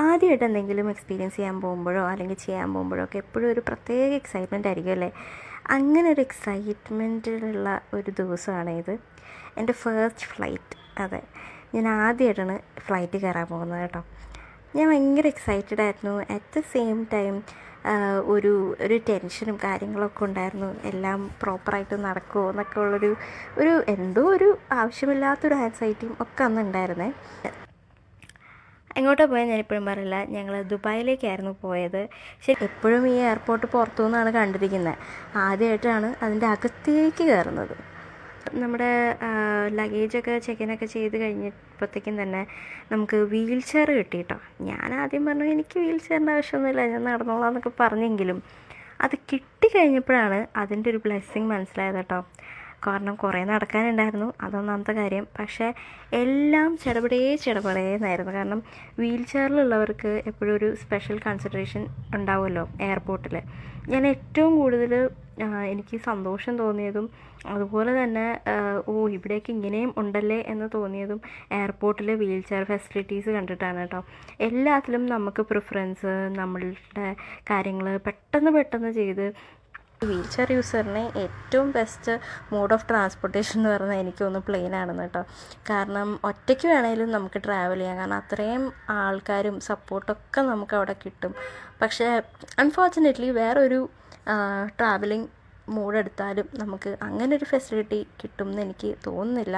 ആദ്യമായിട്ട് എന്തെങ്കിലും എക്സ്പീരിയൻസ് ചെയ്യാൻ പോകുമ്പോഴോ അല്ലെങ്കിൽ ചെയ്യാൻ പോകുമ്പോഴോ ഒക്കെ എപ്പോഴും ഒരു പ്രത്യേക എക്സൈറ്റ്മെൻ്റ് ആയിരിക്കും അല്ലേ. അങ്ങനെ ഒരു എക്സൈറ്റ്മെൻറ്റിലുള്ള ഒരു ദിവസമാണ് ഇത്. എൻ്റെ ഫസ്റ്റ് ഫ്ലൈറ്റ്. അതെ, ഞാൻ ആദ്യമായിട്ടാണ് ഫ്ലൈറ്റ് കയറാൻ പോകുന്നത് കേട്ടോ. ഞാൻ ഭയങ്കര എക്സൈറ്റഡ് ആയിരുന്നു. അറ്റ് ദ സെയിം ടൈം ഒരു ഒരു ടെൻഷനും കാര്യങ്ങളൊക്കെ ഉണ്ടായിരുന്നു. എല്ലാം പ്രോപ്പറായിട്ട് നടക്കുമോ എന്നൊക്കെ ഒരു എന്തോ ഒരു ആവശ്യമില്ലാത്തൊരു ആൻസൈറ്റിയും ഒക്കെ അന്ന് ഉണ്ടായിരുന്നേ. എങ്ങോട്ടാണ് പോയത് ഞാനിപ്പോഴും പറയില്ല. ഞങ്ങൾ ദുബായിലേക്കായിരുന്നു പോയത്. ശരി, എപ്പോഴും ഈ എയർപോർട്ട് പുറത്തു നിന്നാണ് കണ്ടിരിക്കുന്നത്. ആദ്യമായിട്ടാണ് അതിൻ്റെ അകത്തേക്ക് കയറുന്നത്. നമ്മുടെ ലഗേജൊക്കെ ചെക്കിനൊക്കെ ചെയ്ത് കഴിഞ്ഞപ്പോഴത്തേക്കും തന്നെ നമുക്ക് വീൽ ചെയർ കിട്ടി കേട്ടോ. ഞാൻ ആദ്യം പറഞ്ഞു എനിക്ക് വീൽ ചെയറിൻ്റെ ആവശ്യമൊന്നുമില്ല, ഞാൻ നടന്നോളാം എന്നൊക്കെ പറഞ്ഞെങ്കിലും അത് കിട്ടിക്കഴിഞ്ഞപ്പോഴാണ് അതിൻ്റെ ഒരു ബ്ലെസ്സിങ് മനസ്സിലായത് കേട്ടോ. കാരണം കുറേ നടക്കാനുണ്ടായിരുന്നു, അതൊന്നാമത്തെ കാര്യം. പക്ഷേ എല്ലാം ചെടപടേന്നായിരുന്നു. കാരണം വീൽ ചെയറിലുള്ളവർക്ക് എപ്പോഴും ഒരു സ്പെഷ്യൽ കൺസിഡറേഷൻ ഉണ്ടാവുമല്ലോ എയർപോർട്ടിൽ. ഞാൻ ഏറ്റവും കൂടുതൽ എനിക്ക് സന്തോഷം തോന്നിയതും അതുപോലെ തന്നെ ഇവിടേക്ക് ഇങ്ങനെയും ഉണ്ടല്ലേ എന്ന് തോന്നിയതും എയർപോർട്ടിലെ വീൽ ചെയർ ഫെസിലിറ്റീസ് കണ്ടിട്ടാണ് കേട്ടോ. എല്ലാത്തിലും നമുക്ക് പ്രിഫറൻസ്, നമ്മളുടെ കാര്യങ്ങൾ പെട്ടെന്ന് ചെയ്ത് വീൽ ചെയർ യൂസറിന് ഏറ്റവും ബെസ്റ്റ് മോഡ് ഓഫ് ട്രാൻസ്പോർട്ടേഷൻ എന്ന് പറഞ്ഞാൽ എനിക്ക് തോന്നുന്നു പ്ലെയിനാണെന്ന് കേട്ടോ. കാരണം ഒറ്റയ്ക്ക് വേണമെങ്കിലും നമുക്ക് ട്രാവൽ ചെയ്യാം, കാരണം അത്രയും ആൾക്കാരും സപ്പോർട്ടൊക്കെ നമുക്ക് അവിടെ കിട്ടും. പക്ഷേ അൺഫോർച്ചുനേറ്റ്ലി വേറൊരു ട്രാവലിംഗ് മോഡ് എടുത്താലും നമുക്ക് അങ്ങനെ ഒരു ഫെസിലിറ്റി കിട്ടും എന്ന് എനിക്ക് തോന്നുന്നില്ല.